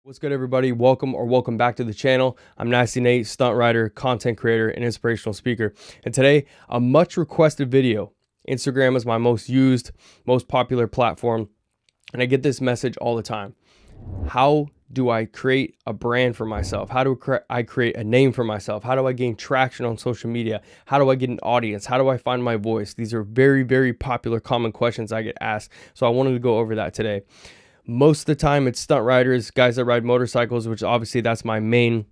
What's good, everybody? Welcome back to the channel. I'm Nasty Nate, stunt rider, content creator, and inspirational speaker. And today, a much requested video. Instagram is my most used, most popular platform. And I get this message all the time. How do I create a brand for myself? How do I create a name for myself? How do I gain traction on social media? How do I get an audience? How do I find my voice? These are very, very popular, common questions I get asked. So I wanted to go over that today. Most of the time it's stunt riders, guys that ride motorcycles, which obviously that's my main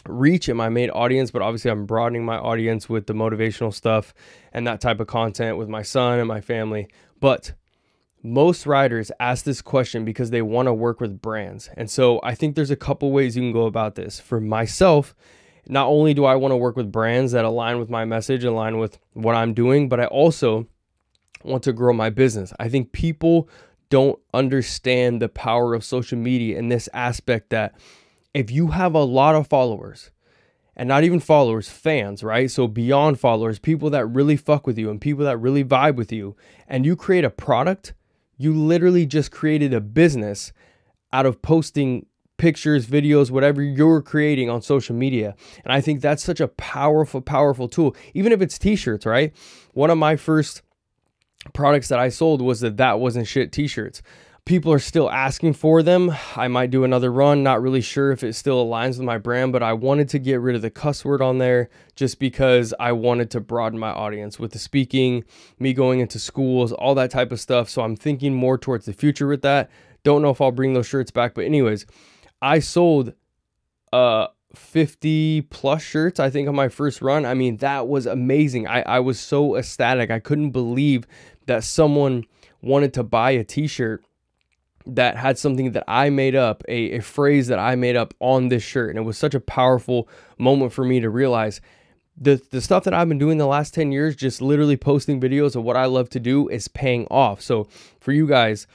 reach and my main audience, but obviously I'm broadening my audience with the motivational stuff and that type of content with my son and my family. But most riders ask this question because they want to work with brands. And so I think there's a couple ways you can go about this. For myself, not only do I want to work with brands that align with my message, align with what I'm doing, but I also want to grow my business. I think people don't understand the power of social media in this aspect that if you have a lot of followers, and not even followers, fans, right? So beyond followers, people that really fuck with you and people that really vibe with you, and you create a product, you literally just created a business out of posting pictures, videos, whatever you're creating on social media. And I think that's such a powerful, powerful tool. Even if it's t-shirts, right? One of my first products that I sold was that wasn't shit t-shirts. People are still asking for them. I might do another run, not really sure if it still aligns with my brand, but I wanted to get rid of the cuss word on there just because I wanted to broaden my audience with the speaking, me going into schools, all that type of stuff. So I'm thinking more towards the future with that. Don't know if I'll bring those shirts back, but anyways, I sold 50 plus shirts, I think, on my first run. I mean, that was amazing. I was so ecstatic. I couldn't believe that someone wanted to buy a t-shirt that had something that I made up, a phrase that I made up on this shirt. And it was such a powerful moment for me to realize the stuff that I've been doing the last 10 years, just literally posting videos of what I love to do, is paying off. So for you guys,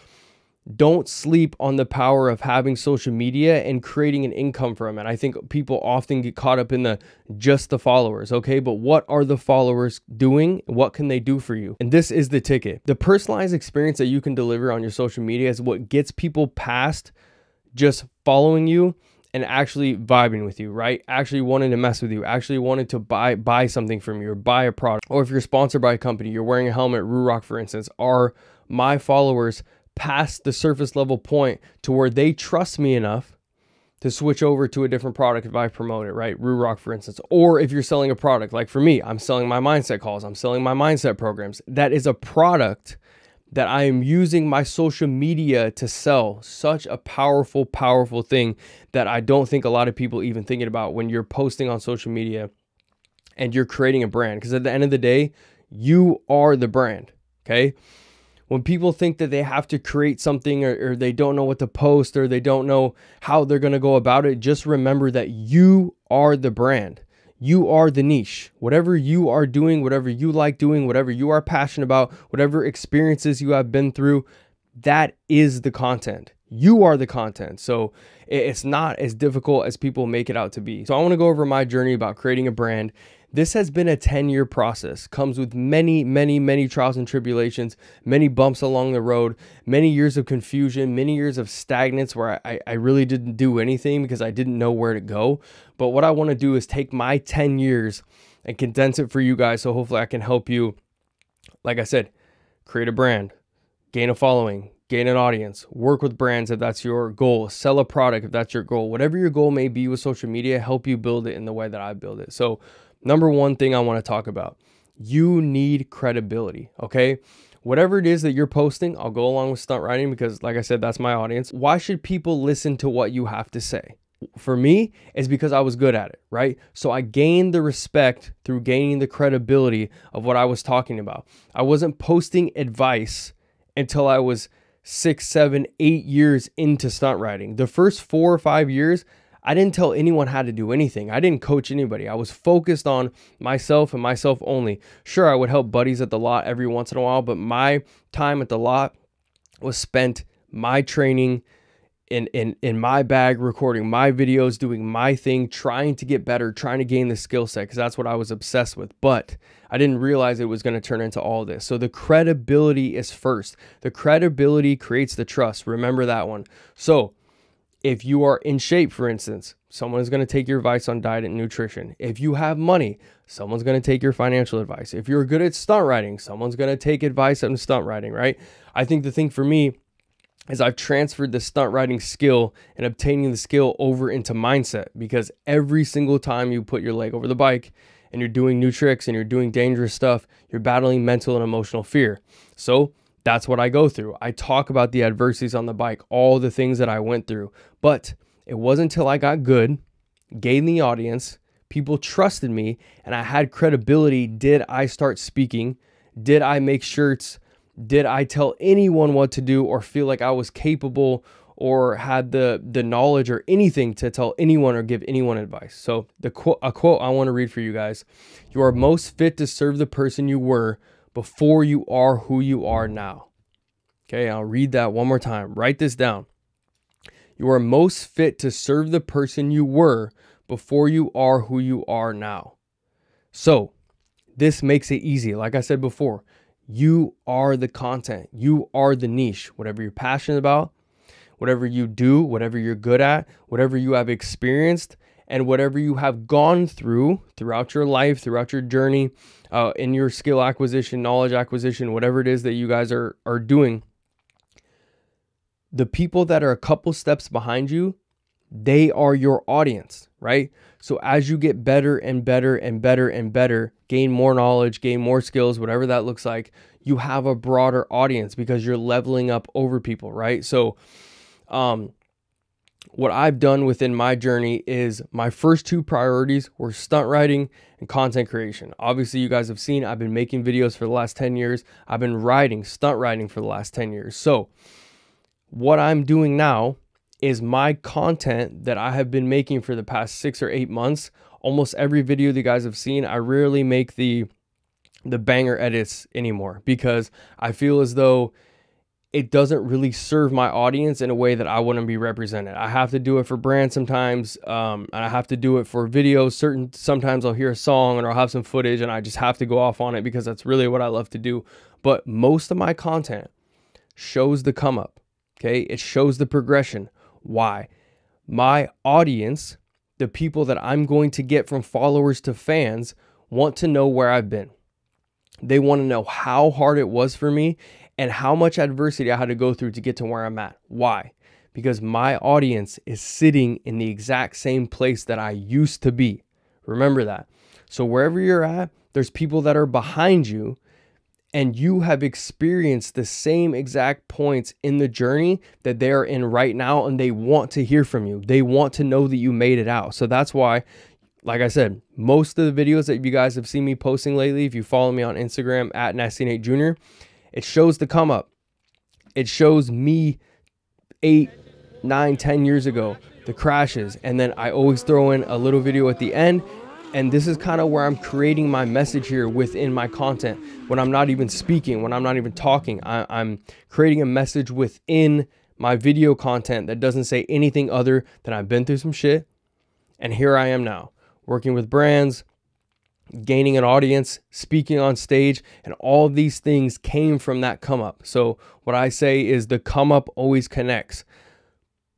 don't sleep on the power of having social media and creating an income from it. I think people often get caught up in just the followers, okay? But what are the followers doing? What can they do for you? And this is the ticket. The personalized experience that you can deliver on your social media is what gets people past just following you and actually vibing with you, right? Actually wanting to mess with you, actually wanting to buy something from you or buy a product. Or if you're sponsored by a company, you're wearing a helmet, Rock, for instance, are my followers past the surface level point to where they trust me enough to switch over to a different product if I promote it, right? Rock, for instance. Or if you're selling a product, like for me, I'm selling my mindset calls, I'm selling my mindset programs. That is a product that I am using my social media to sell. Such a powerful, powerful thing that I don't think a lot of people even thinking about when you're posting on social media and you're creating a brand. Because at the end of the day, you are the brand, okay? When people think that they have to create something or they don't know what to post or they don't know how they're going to go about it, just remember that you are the brand. You are the niche. Whatever you are doing, whatever you like doing, whatever you are passionate about, whatever experiences you have been through, that is the content. You are the content. So it's not as difficult as people make it out to be. So I want to go over my journey about creating a brand. This has been a 10-year process, comes with many, many, many trials and tribulations, many bumps along the road, many years of confusion, many years of stagnance where I really didn't do anything because I didn't know where to go. But what I want to do is take my 10 years and condense it for you guys. So hopefully I can help you, like I said, create a brand, gain a following, gain an audience, work with brands if that's your goal, sell a product if that's your goal. Whatever your goal may be with social media, help you build it in the way that I build it. So number one thing I want to talk about, you need credibility, okay? Whatever it is that you're posting, I'll go along with stunt riding because, like I said, that's my audience. Why should people listen to what you have to say? For me, it's because I was good at it, right? So I gained the respect through gaining the credibility of what I was talking about. I wasn't posting advice until I was 6, 7, 8 years into stunt riding. The first 4 or 5 years, I didn't tell anyone how to do anything. I didn't coach anybody. I was focused on myself and myself only. Sure, I would help buddies at the lot every once in a while, but my time at the lot was spent my training in my bag, recording my videos, doing my thing, trying to get better, trying to gain the skill set, because that's what I was obsessed with. But I didn't realize it was going to turn into all this. So the credibility is first. The credibility creates the trust. Remember that one. So If you are in shape, for instance, someone is going to take your advice on diet and nutrition. If you have money, someone's going to take your financial advice. If you're good at stunt riding, someone's going to take advice on stunt riding, right? I think the thing for me is I've transferred the stunt riding skill and obtaining the skill over into mindset, because every single time you put your leg over the bike and you're doing new tricks and you're doing dangerous stuff, you're battling mental and emotional fear. So that's what I go through. I talk about the adversities on the bike, all the things that I went through, but it wasn't until I got good, gained the audience, people trusted me, and I had credibility. Did I start speaking? Did I make shirts? Did I tell anyone what to do or feel like I was capable or had the knowledge or anything to tell anyone or give anyone advice? So a quote I want to read for you guys. You are most fit to serve the person you were before you are who you are now. Okay, I'll read that one more time. Write this down. You are most fit to serve the person you were before you are who you are now. So this makes it easy. Like I said before, you are the content. You are the niche. Whatever you're passionate about, whatever you do, whatever you're good at, whatever you have experienced, and whatever you have gone through throughout your life, throughout your journey, in your skill acquisition, knowledge acquisition, whatever it is that you guys are doing, the people that are a couple steps behind you, they are your audience, right? So as you get better and better and better and better, gain more knowledge, gain more skills, whatever that looks like, you have a broader audience because you're leveling up over people, right? So what I've done within my journey is my first two priorities were stunt riding and content creation. Obviously, you guys have seen I've been making videos for the last 10 years. I've been riding, stunt riding for the last 10 years. So what I'm doing now is my content that I have been making for the past 6 or 8 months. Almost every video that you guys have seen, I rarely make the banger edits anymore because I feel as though it doesn't really serve my audience in a way that I want to be represented. I have to do it for brands sometimes, and I have to do it for videos. Sometimes I'll hear a song and I'll have some footage and I just have to go off on it because that's really what I love to do. But most of my content shows the come up, okay? It shows the progression. Why? My audience, the people that I'm going to get from followers to fans, want to know where I've been. They want to know how hard it was for me and how much adversity I had to go through to get to where I'm at. Why? Because my audience is sitting in the exact same place that I used to be. Remember that. So wherever you're at, there's people that are behind you and you have experienced the same exact points in the journey that they're in right now, and they want to hear from you. They want to know that you made it out. So that's why, like I said, most of the videos that you guys have seen me posting lately, if you follow me on Instagram at NastyNate Jr., it shows the come up. It shows me 8, 9, 10 years ago, the crashes, and then I always throw in a little video at the end. And this is kind of where I'm creating my message here within my content. When I'm not even speaking, when I'm not even talking, I'm creating a message within my video content that doesn't say anything other than I've been through some shit. And here I am now, working with brands, gaining an audience, speaking on stage, and all of these things came from that come up. So what I say is the come up always connects.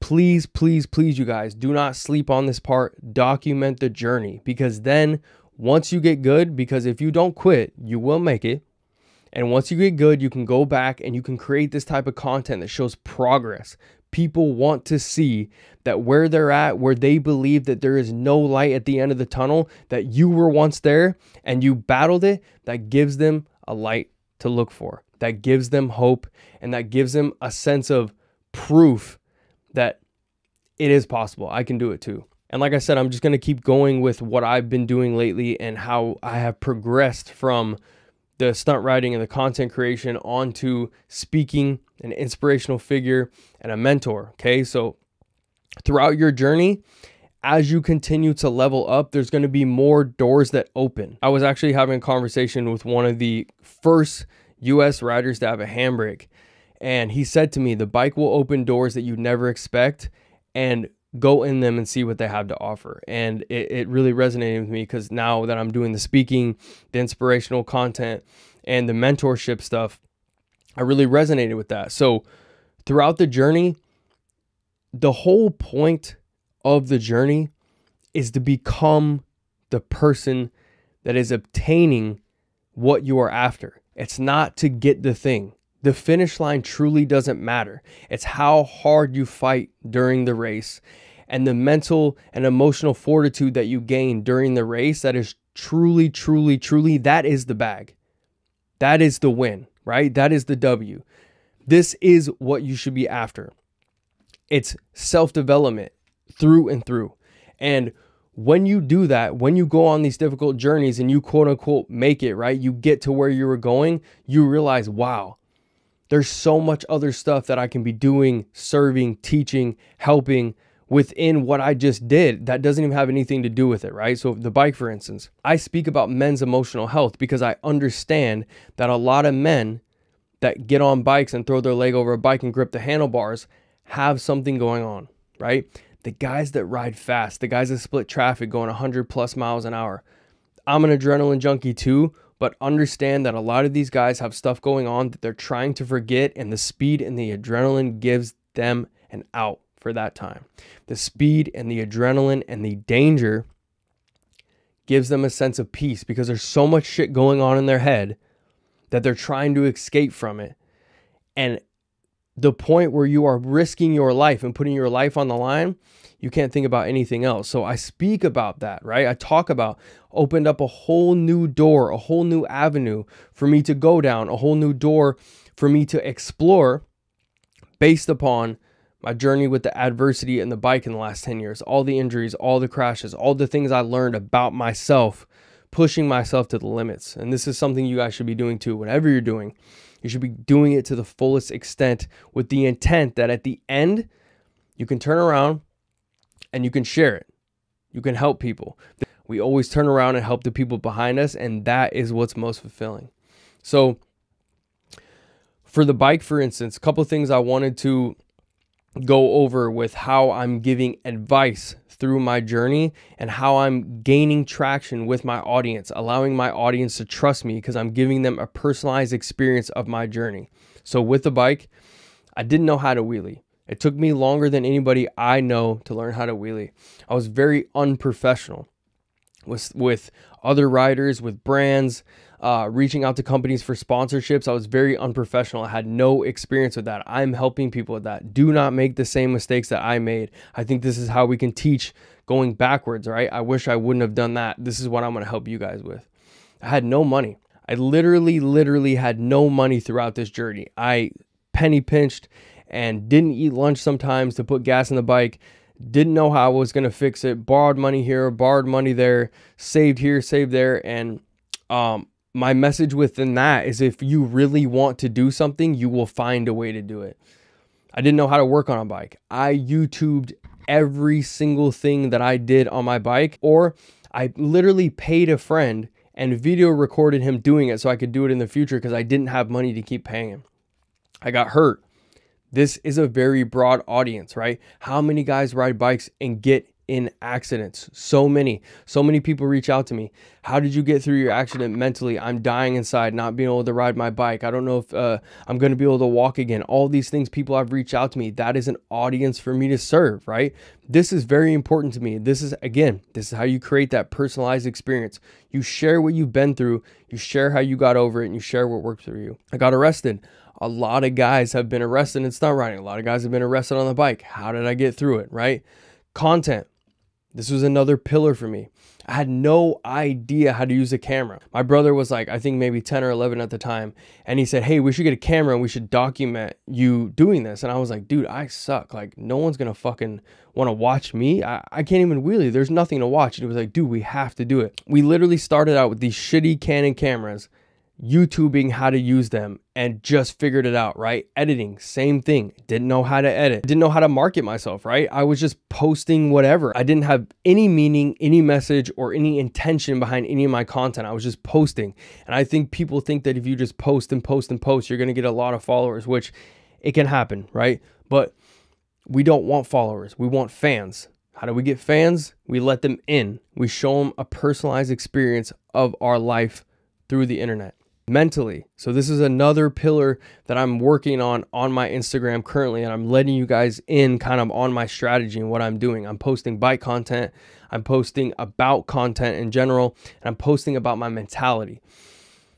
Please, please, please, you guys, do not sleep on this part. Document the journey, because then once you get good, because if you don't quit, you will make it. And once you get good, you can go back and you can create this type of content that shows progress. People want to see that where they're at, where they believe that there is no light at the end of the tunnel, that you were once there and you battled it, that gives them a light to look for, that gives them hope, and that gives them a sense of proof that it is possible. I can do it too. And like I said, I'm just going to keep going with what I've been doing lately and how I have progressed from the stunt riding and the content creation onto speaking, an inspirational figure, and a mentor. Okay, so throughout your journey, as you continue to level up, there's going to be more doors that open. I was actually having a conversation with one of the first US riders to have a handbrake, and he said to me, the bike will open doors that you never expect, and go in them and see what they have to offer. And it really resonated with me, because now that I'm doing the speaking, the inspirational content, and the mentorship stuff, I really resonated with that. So throughout the journey, the whole point of the journey is to become the person that is obtaining what you are after. It's not to get the thing. The finish line truly doesn't matter. It's how hard you fight during the race and the mental and emotional fortitude that you gain during the race. That is truly, truly, truly, that is the bag. That is the win, right? That is the W. This is what you should be after. It's self-development through and through. And when you do that, when you go on these difficult journeys and you quote unquote make it, right? You get to where you were going, you realize, wow, there's so much other stuff that I can be doing, serving, teaching, helping within what I just did that doesn't even have anything to do with it, right? So the bike, for instance, I speak about men's emotional health because I understand that a lot of men that get on bikes and throw their leg over a bike and grip the handlebars have something going on, right? The guys that ride fast, the guys that split traffic going 100 plus miles an hour. I'm an adrenaline junkie too, but understand that a lot of these guys have stuff going on that they're trying to forget, and the speed and the adrenaline gives them an out for that time. The speed and the adrenaline and the danger gives them a sense of peace because there's so much shit going on in their head that they're trying to escape from it. And the point where you are risking your life and putting your life on the line, you can't think about anything else. So I speak about that, right? I talk about opened up a whole new door, a whole new avenue for me to go down, a whole new door for me to explore based upon my journey with the adversity and the bike in the last 10 years, all the injuries, all the crashes, all the things I learned about myself, pushing myself to the limits. And this is something you guys should be doing too. Whatever you're doing, you should be doing it to the fullest extent with the intent that at the end, you can turn around and you can share it. You can help people. We always turn around and help the people behind us, and that is what's most fulfilling. So for the bike, for instance, a couple of things I wanted to go over with how I'm giving advice through my journey and how I'm gaining traction with my audience, allowing my audience to trust me because I'm giving them a personalized experience of my journey. So with the bike, I didn't know how to wheelie. It took me longer than anybody I know to learn how to wheelie. I was very unprofessional with other riders, with brands, reaching out to companies for sponsorships. I was very unprofessional. I had no experience with that. I'm helping people with that. Do not make the same mistakes that I made. I think this is how we can teach going backwards, right? I wish I wouldn't have done that. This is what I'm going to help you guys with. I had no money. I literally had no money throughout this journey. I penny pinched and didn't eat lunch sometimes to put gas in the bike. Didn't know how I was going to fix it. Borrowed money here, borrowed money there, saved here, saved there. And my message within that is if you really want to do something, you will find a way to do it. I didn't know how to work on a bike. I YouTubed every single thing that I did on my bike, or I literally paid a friend and video recorded him doing it so I could do it in the future because I didn't have money to keep paying him. I got hurt. This is a very broad audience, right? How many guys ride bikes and get in accidents? So many people reach out to me. How did you get through your accident mentally? I'm dying inside, not being able to ride my bike. I don't know if I'm going to be able to walk again. All these things people have reached out to me. That is an audience for me to serve, right? This is very important to me. This is how you create that personalized experience. You share what you've been through. You share how you got over it, and you share what worked for you. I got arrested. A lot of guys have been arrested in stunt riding. A lot of guys have been arrested on the bike. How did I get through it, right? Content. This was another pillar for me. I had no idea how to use a camera. My brother was like, I think maybe 10 or 11 at the time. And he said, hey, we should get a camera and we should document you doing this. And I was like, dude, I suck. Like, no one's going to fucking want to watch me. I can't even wheelie. There's nothing to watch. And he was like, dude, we have to do it. We literally started out with these shitty Canon cameras, YouTubing how to use them, and just figured it out, right? Editing, same thing. Didn't know how to edit. Didn't know how to market myself, right? I was just posting whatever. I didn't have any meaning, any message, or any intention behind any of my content. I was just posting. And I think people think that if you just post and post and post, you're going to get a lot of followers, which it can happen, right? But we don't want followers. We want fans. How do we get fans? We let them in. We show them a personalized experience of our life through the internet. mentally. So this is another pillar that I'm working on my Instagram currently, and I'm letting you guys in kind of on my strategy and what I'm doing. I'm posting bike content, I'm posting about content in general, and I'm posting about my mentality.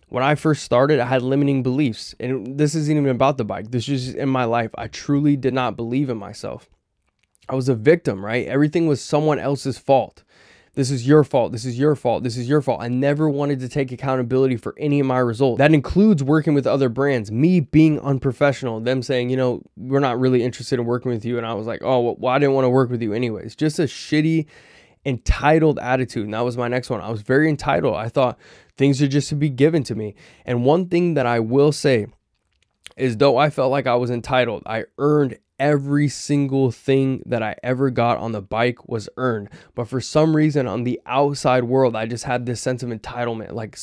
When I first started, I had limiting beliefs, and this isn't even about the bike. This is just in my life. I truly did not believe in myself. I was a victim, right? Everything was someone else's fault. This is your fault. This is your fault. This is your fault. I never wanted to take accountability for any of my results. That includes working with other brands, me being unprofessional, them saying, you know, we're not really interested in working with you. And I was like, oh, well, I didn't want to work with you anyways. Just a shitty, entitled attitude. And that was my next one. I was very entitled. I thought things are just to be given to me. And one thing that I will say is, though I felt like I was entitled, I earned every single thing that I ever got on the bike was earned. But for some reason on the outside world, I just had this sense of entitlement, like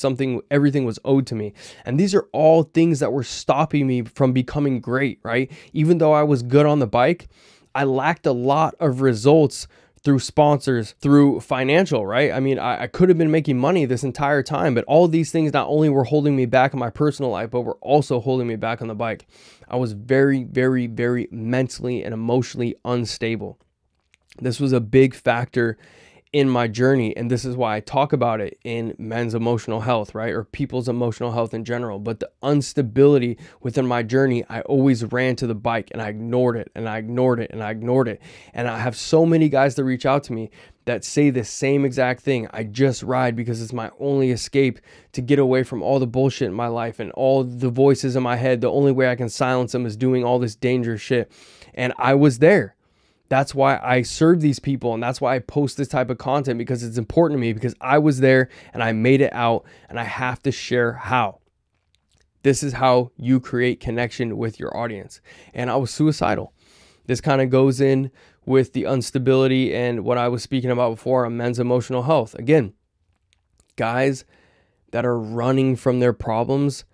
everything was owed to me. And these are all things that were stopping me from becoming great, right? Even though I was good on the bike, I lacked a lot of results through sponsors, through financial, right? I mean, I could have been making money this entire time, but all these things not only were holding me back in my personal life, but were also holding me back on the bike. I was very, very, very mentally and emotionally unstable. This was a big factor in my journey, and this is why I talk about it in men's emotional health, right? Or people's emotional health in general. But the instability within my journey, I always ran to the bike, and I ignored it, and I ignored it, and I ignored it. And I have so many guys that reach out to me that say the same exact thing. I just ride because it's my only escape to get away from all the bullshit in my life and all the voices in my head. The only way I can silence them is doing all this dangerous shit. And I was there. That's why I serve these people, and that's why I post this type of content, because it's important to me, because I was there and I made it out, and I have to share how. This is how you create connection with your audience. And I was suicidal. This kind of goes in with the instability and what I was speaking about before on men's emotional health. Again, guys that are running from their problems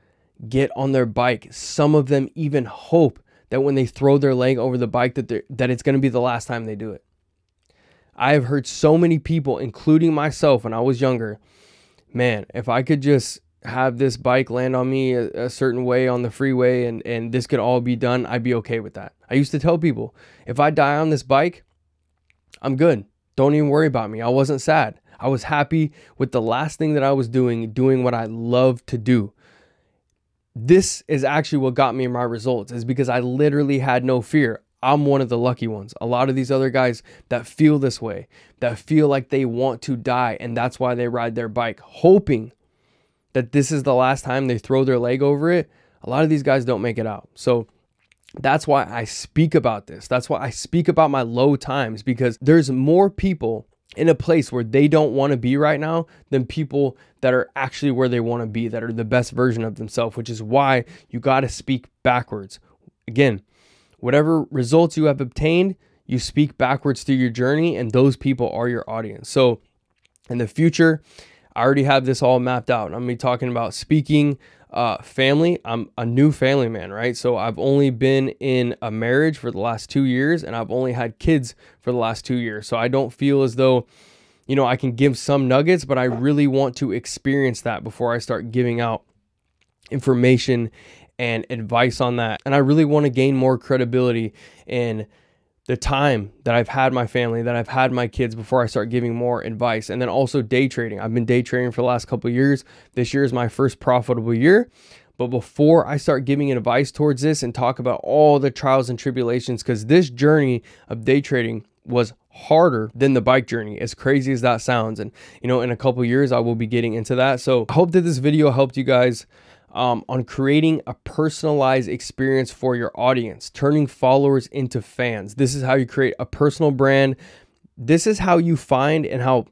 get on their bike. Some of them even hope that when they throw their leg over the bike that it's going to be the last time they do it. I have heard so many people, including myself when I was younger, man, if I could just have this bike land on me a certain way on the freeway and this could all be done, I'd be okay with that. I used to tell people, if I die on this bike, I'm good. Don't even worry about me. I wasn't sad. I was happy with the last thing that I was doing what I love to do. This is actually what got me my results, is because I literally had no fear. I'm one of the lucky ones. A lot of these other guys that feel this way, that feel like they want to die, and that's why they ride their bike, hoping that this is the last time they throw their leg over it. A lot of these guys don't make it out. So that's why I speak about this. That's why I speak about my low times, because there's more people in a place where they don't want to be right now than people that are actually where they want to be, that are the best version of themselves, which is why you got to speak backwards. Again, whatever results you have obtained, you speak backwards through your journey, and those people are your audience. So in the future, I already have this all mapped out. I'm going to be talking about speaking, family. I'm a new family man, right? So I've only been in a marriage for the last 2 years, and I've only had kids for the last 2 years. So I don't feel as though, you know, I can give some nuggets, but I really want to experience that before I start giving out information and advice on that. And I really want to gain more credibility in the time that I've had my family, that I've had my kids, before I start giving more advice. And then also day trading. I've been day trading for the last couple of years. This year is my first profitable year. But before I start giving advice towards this and talk about all the trials and tribulations, because this journey of day trading was harder than the bike journey, as crazy as that sounds. And, you know, in a couple of years, I will be getting into that. So I hope that this video helped you guys on creating a personalized experience for your audience, turning followers into fans. This is how you create a personal brand. This is how you find the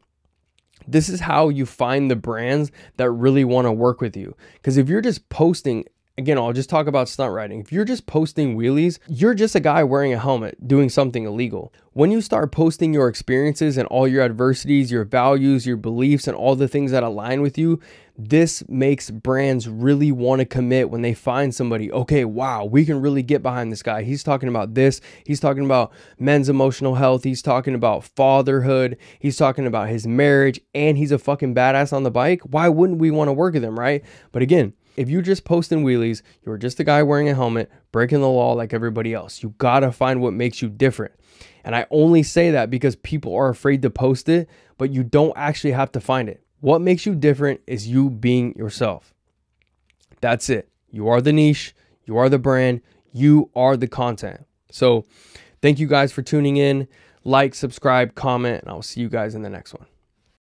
brands that really want to work with you. Because if you're just posting, again, I'll just talk about stunt riding. If you're just posting wheelies, you're just a guy wearing a helmet doing something illegal. When you start posting your experiences and all your adversities, your values, your beliefs, and all the things that align with you, this makes brands really want to commit when they find somebody. Okay, wow, we can really get behind this guy. He's talking about this. He's talking about men's emotional health. He's talking about fatherhood. He's talking about his marriage, and he's a fucking badass on the bike. Why wouldn't we want to work with him, right? But again, If you just posting wheelies, you're just a guy wearing a helmet, breaking the law like everybody else. You gotta find what makes you different. And I only say that because people are afraid to post it, but you don't actually have to find it. What makes you different is you being yourself. That's it. You are the niche. You are the brand. You are the content. So thank you guys for tuning in. Like, subscribe, comment, and I'll see you guys in the next one.